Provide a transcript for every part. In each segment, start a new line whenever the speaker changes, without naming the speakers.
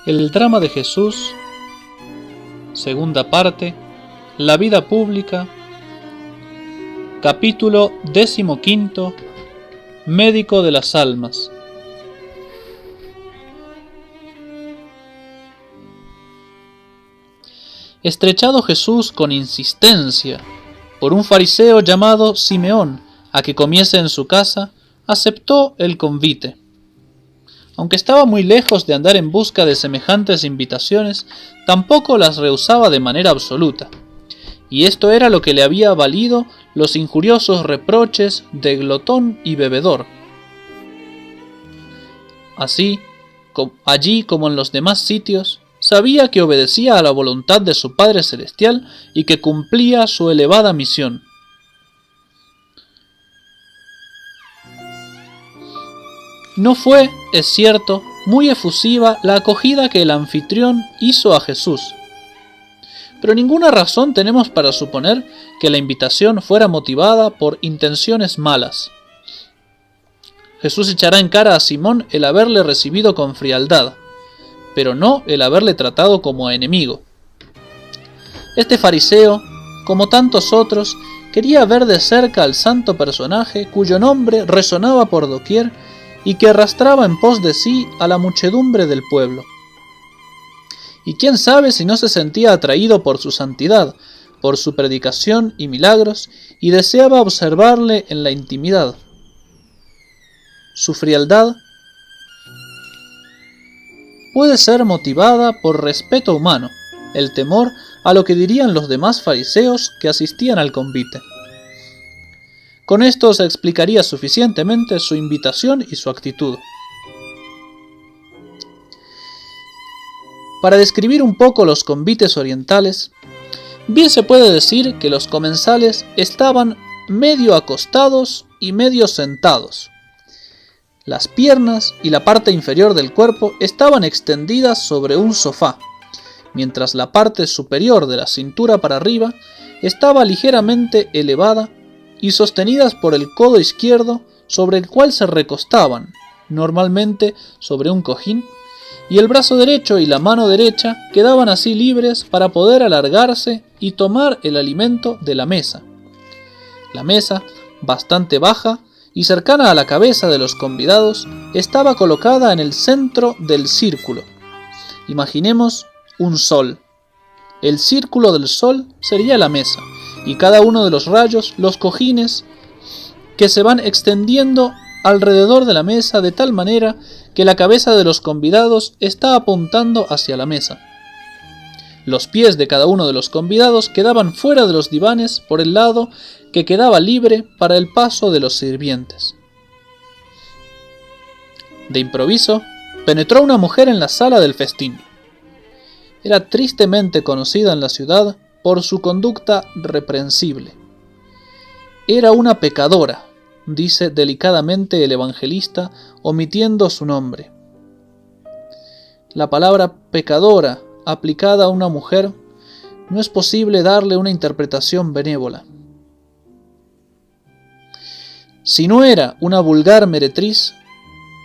El drama de Jesús, segunda parte, la vida pública, capítulo 15, médico de las almas. Estrechado Jesús con insistencia por un fariseo llamado Simeón a que comiese en su casa, aceptó el convite. Aunque estaba muy lejos de andar en busca de semejantes invitaciones, tampoco las rehusaba de manera absoluta, y esto era lo que le había valido los injuriosos reproches de glotón y bebedor. Así, allí como en los demás sitios, sabía que obedecía a la voluntad de su Padre Celestial y que cumplía su elevada misión. No fue, es cierto, muy efusiva la acogida que el anfitrión hizo a Jesús, pero ninguna razón tenemos para suponer que la invitación fuera motivada por intenciones malas. Jesús echará en cara a Simón el haberle recibido con frialdad, pero no el haberle tratado como a enemigo. Este fariseo, como tantos otros, quería ver de cerca al santo personaje cuyo nombre resonaba por doquier y que arrastraba en pos de sí a la muchedumbre del pueblo. Y quién sabe si no se sentía atraído por su santidad, por su predicación y milagros, y deseaba observarle en la intimidad. Su frialdad puede ser motivada por respeto humano, el temor a lo que dirían los demás fariseos que asistían al convite. Con esto se explicaría suficientemente su invitación y su actitud. Para describir un poco los convites orientales, bien se puede decir que los comensales estaban medio acostados y medio sentados. Las piernas y la parte inferior del cuerpo estaban extendidas sobre un sofá, mientras la parte superior de la cintura para arriba estaba ligeramente elevada y sostenidas por el codo izquierdo sobre el cual se recostaban, normalmente sobre un cojín, y el brazo derecho y la mano derecha quedaban así libres para poder alargarse y tomar el alimento de la mesa. La mesa, bastante baja y cercana a la cabeza de los convidados, estaba colocada en el centro del círculo. Imaginemos un sol. El círculo del sol sería la mesa, y cada uno de los rayos, los cojines, que se van extendiendo alrededor de la mesa de tal manera que la cabeza de los convidados está apuntando hacia la mesa. Los pies de cada uno de los convidados quedaban fuera de los divanes por el lado que quedaba libre para el paso de los sirvientes. De improviso, penetró una mujer en la sala del festín. Era tristemente conocida en la ciudad por su conducta reprensible. Era una pecadora, dice delicadamente el evangelista, omitiendo su nombre. La palabra pecadora, aplicada a una mujer, no es posible darle una interpretación benévola. Si no era una vulgar meretriz,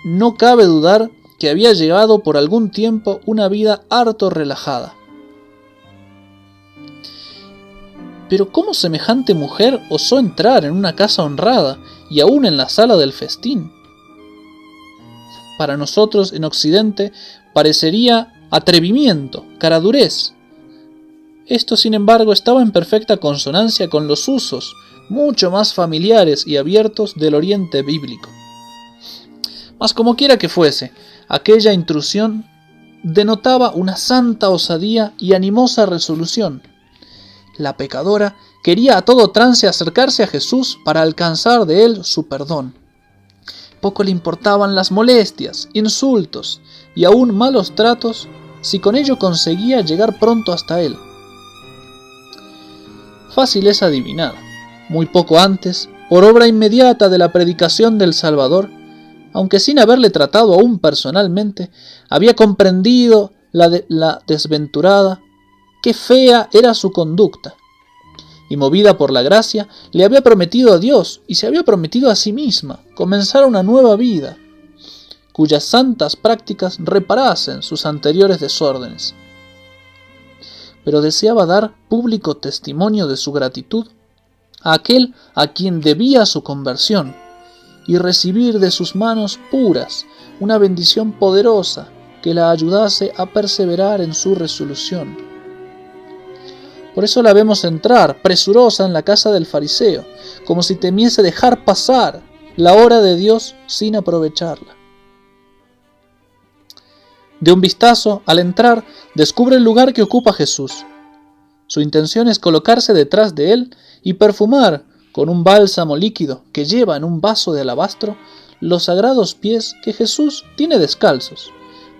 no cabe dudar que había llevado por algún tiempo una vida harto relajada. Pero ¿cómo semejante mujer osó entrar en una casa honrada y aún en la sala del festín? Para nosotros en Occidente parecería atrevimiento, caradurez. Esto, sin embargo, estaba en perfecta consonancia con los usos, mucho más familiares y abiertos del Oriente bíblico. Mas como quiera que fuese, aquella intrusión denotaba una santa osadía y animosa resolución. La pecadora quería a todo trance acercarse a Jesús para alcanzar de él su perdón. Poco le importaban las molestias, insultos y aún malos tratos si con ello conseguía llegar pronto hasta él. Fácil es adivinar, muy poco antes, por obra inmediata de la predicación del Salvador, aunque sin haberle tratado aún personalmente, había comprendido la desventurada, qué fea era su conducta, y movida por la gracia, le había prometido a Dios y se había prometido a sí misma comenzar una nueva vida. cuyas santas prácticas reparasen sus anteriores desórdenes. Pero deseaba dar público testimonio de su gratitud a aquel a quien debía su conversión, y recibir de sus manos puras una bendición poderosa que la ayudase a perseverar en su resolución. Por eso la vemos entrar, presurosa, en la casa del fariseo, como si temiese dejar pasar la hora de Dios sin aprovecharla. De un vistazo, al entrar, descubre el lugar que ocupa Jesús. Su intención es colocarse detrás de él y perfumar, con un bálsamo líquido que lleva en un vaso de alabastro, los sagrados pies que Jesús tiene descalzos,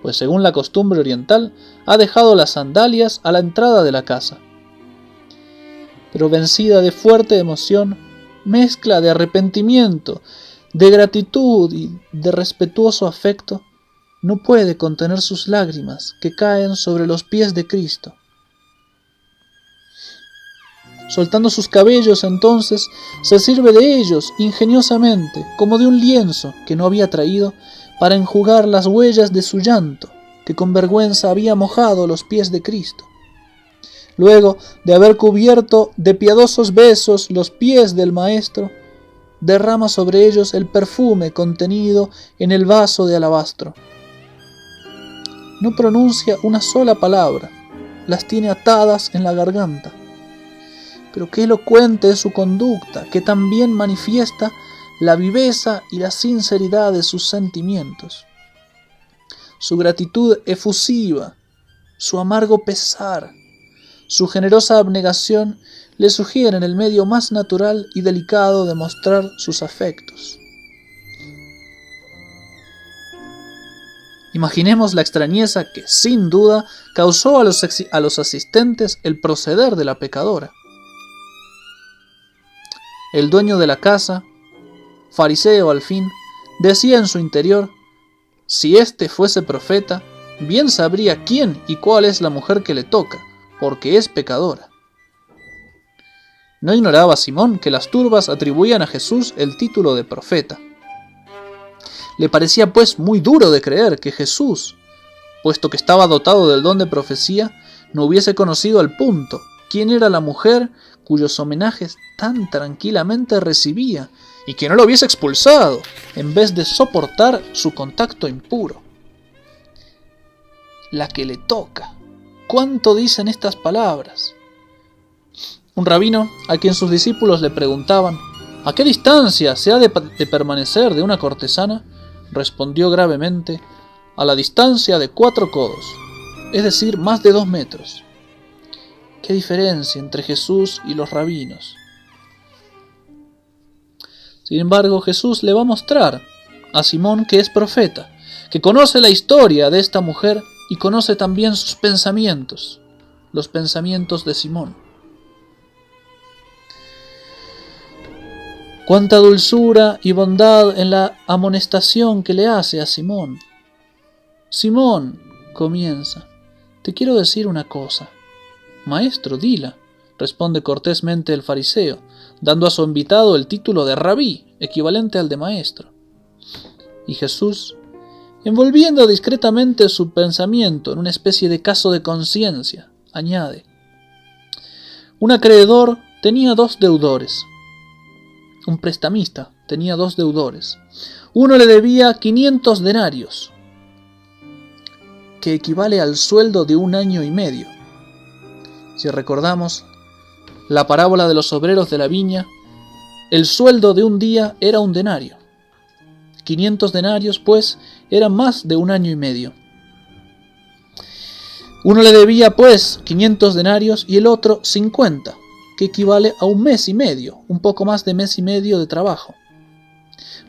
pues según la costumbre oriental, ha dejado las sandalias a la entrada de la casa. Pero vencida de fuerte emoción, mezcla de arrepentimiento, de gratitud y de respetuoso afecto, no puede contener sus lágrimas que caen sobre los pies de Cristo. Soltando sus cabellos, entonces, se sirve de ellos ingeniosamente, como de un lienzo que no había traído, para enjugar las huellas de su llanto, que con vergüenza había mojado los pies de Cristo. Luego de haber cubierto de piadosos besos los pies del Maestro, derrama sobre ellos el perfume contenido en el vaso de alabastro. No pronuncia una sola palabra, las tiene atadas en la garganta. Pero qué elocuente es su conducta, que también manifiesta la viveza y la sinceridad de sus sentimientos. Su gratitud efusiva, su amargo pesar, su generosa abnegación le sugieren el medio más natural y delicado de mostrar sus afectos. Imaginemos la extrañeza que, sin duda, causó a los asistentes el proceder de la pecadora. El dueño de la casa, fariseo al fin, decía en su interior: si éste fuese profeta, bien sabría quién y cuál es la mujer que le toca, porque es pecadora. No ignoraba Simón que las turbas atribuían a Jesús el título de profeta. Le parecía pues muy duro de creer que Jesús, puesto que estaba dotado del don de profecía, no hubiese conocido al punto quién era la mujer cuyos homenajes tan tranquilamente recibía, y que no lo hubiese expulsado, en vez de soportar su contacto impuro. La que le toca. ¿Cuánto dicen estas palabras? Un rabino, a quien sus discípulos le preguntaban ¿a qué distancia se ha de permanecer de una cortesana?, respondió gravemente: a la distancia de 4 codos, es decir, más de 2 metros. ¡Qué diferencia entre Jesús y los rabinos! Sin embargo, Jesús le va a mostrar a Simón que es profeta, que conoce la historia de esta mujer y conoce también sus pensamientos, los pensamientos de Simón. Cuánta dulzura y bondad en la amonestación que le hace a Simón. Simón, comienza, te quiero decir una cosa. Maestro, dila, responde cortésmente el fariseo, dando a su invitado el título de rabí, equivalente al de maestro. Y Jesús, envolviendo discretamente su pensamiento en una especie de caso de conciencia, añade: un acreedor tenía 2 deudores. Un prestamista tenía 2 deudores. Uno le debía 500 denarios, que equivale al sueldo de 1 año y medio. Si recordamos la parábola de los obreros de la viña, el sueldo de un día era 1 denario. 500 denarios, pues, eran más de 1 año y medio. Uno le debía, pues, 500 denarios y el otro 50, que equivale a 1 mes y medio, un poco más de mes y medio de trabajo.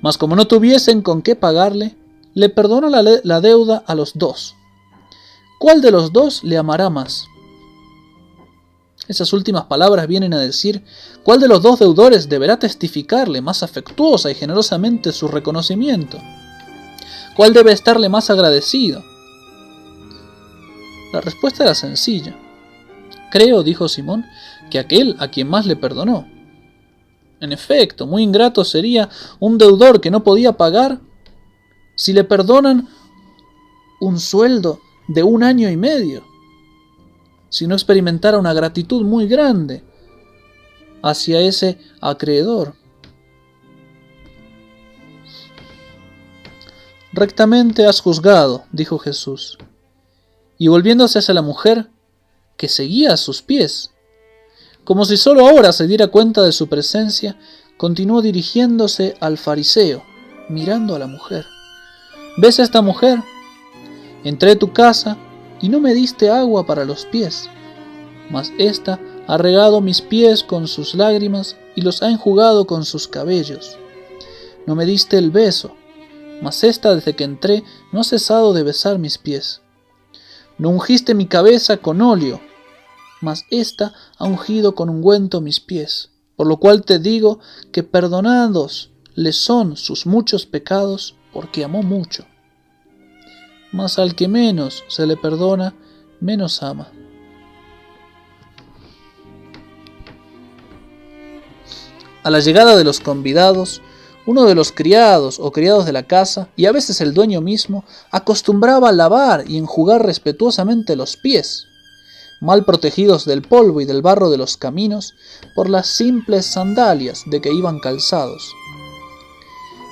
Mas como no tuviesen con qué pagarle, le perdonó la deuda a los 2. ¿Cuál de los 2 le amará más? Esas últimas palabras vienen a decir cuál de los 2 deudores deberá testificarle más afectuosa y generosamente su reconocimiento. ¿Cuál debe estarle más agradecido? La respuesta era sencilla. Creo, dijo Simón, que aquel a quien más le perdonó. En efecto, muy ingrato sería un deudor que no podía pagar si le perdonan un sueldo de 1 año y medio? Si no experimentara una gratitud muy grande hacia ese acreedor. Rectamente has juzgado, dijo Jesús, y volviéndose hacia la mujer, que seguía a sus pies, como si sólo ahora se diera cuenta de su presencia, continuó dirigiéndose al fariseo, mirando a la mujer. ¿Ves a esta mujer? Entré a tu casa y no me diste agua para los pies, mas ésta ha regado mis pies con sus lágrimas y los ha enjugado con sus cabellos. No me diste el beso, mas ésta desde que entré no ha cesado de besar mis pies. No ungiste mi cabeza con óleo, mas ésta ha ungido con ungüento mis pies. Por lo cual te digo que perdonados le son sus muchos pecados, porque amó mucho. Mas al que menos se le perdona, menos ama. A la llegada de los convidados, uno de los criados o criados de la casa, y a veces el dueño mismo, acostumbraba a lavar y enjugar respetuosamente los pies, mal protegidos del polvo y del barro de los caminos por las simples sandalias de que iban calzados.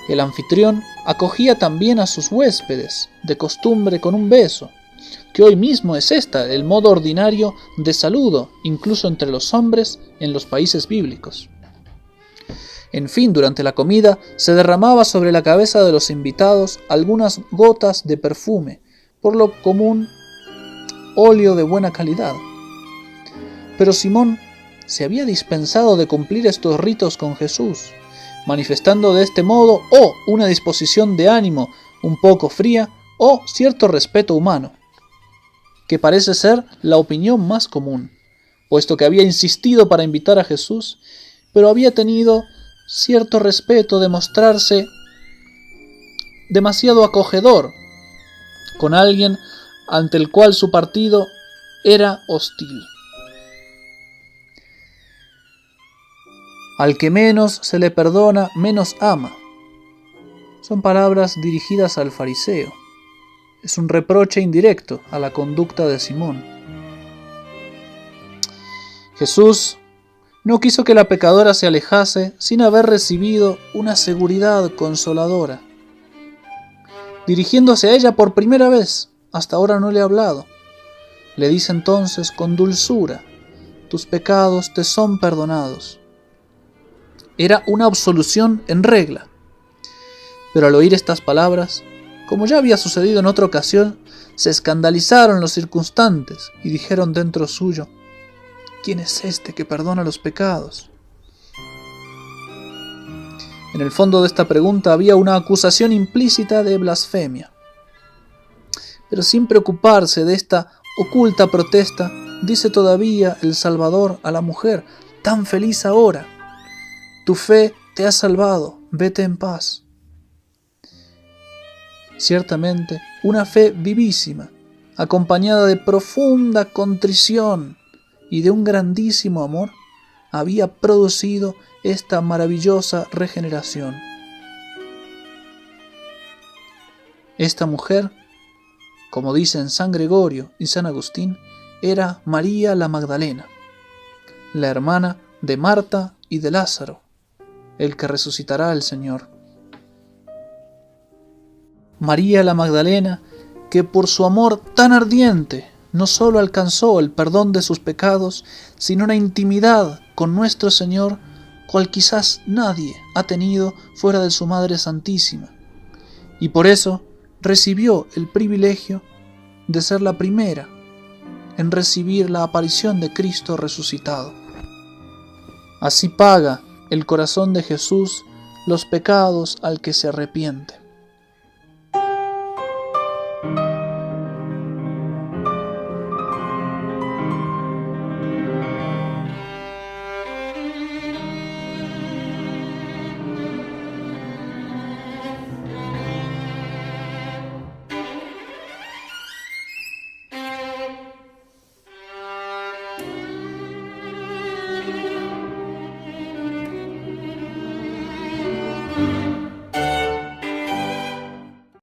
El anfitrión acogía también a sus huéspedes, de costumbre con un beso, que hoy mismo es el modo ordinario de saludo, incluso entre los hombres en los países bíblicos. En fin, durante la comida se derramaba sobre la cabeza de los invitados algunas gotas de perfume, por lo común óleo de buena calidad. Pero Simón se había dispensado de cumplir estos ritos con Jesús, manifestando de este modo o una disposición de ánimo un poco fría o cierto respeto humano, que parece ser la opinión más común, puesto que había insistido para invitar a Jesús, pero había tenido cierto respeto de mostrarse demasiado acogedor con alguien ante el cual su partido era hostil. Al que menos se le perdona, menos ama. Son palabras dirigidas al fariseo. Es un reproche indirecto a la conducta de Simón. Jesús no quiso que la pecadora se alejase sin haber recibido una seguridad consoladora. Dirigiéndose a ella por primera vez, hasta ahora no le ha hablado, le dice entonces con dulzura: tus pecados te son perdonados. Era una absolución en regla. Pero al oír estas palabras, como ya había sucedido en otra ocasión, se escandalizaron los circunstantes y dijeron dentro suyo: ¿quién es este que perdona los pecados? En el fondo de esta pregunta había una acusación implícita de blasfemia. Pero sin preocuparse de esta oculta protesta, dice todavía el Salvador a la mujer, tan feliz ahora: tu fe te ha salvado, vete en paz. Ciertamente, una fe vivísima, acompañada de profunda contrición y de un grandísimo amor, había producido esta maravillosa regeneración. Esta mujer, como dicen San Gregorio y San Agustín, era María la Magdalena, la hermana de Marta y de Lázaro, el que resucitará al Señor. María la Magdalena, que por su amor tan ardiente no solo alcanzó el perdón de sus pecados, sino una intimidad con nuestro Señor, cual quizás nadie ha tenido fuera de su Madre Santísima, y por eso recibió el privilegio de ser la primera en recibir la aparición de Cristo resucitado. Así paga el corazón de Jesús los pecados al que se arrepiente.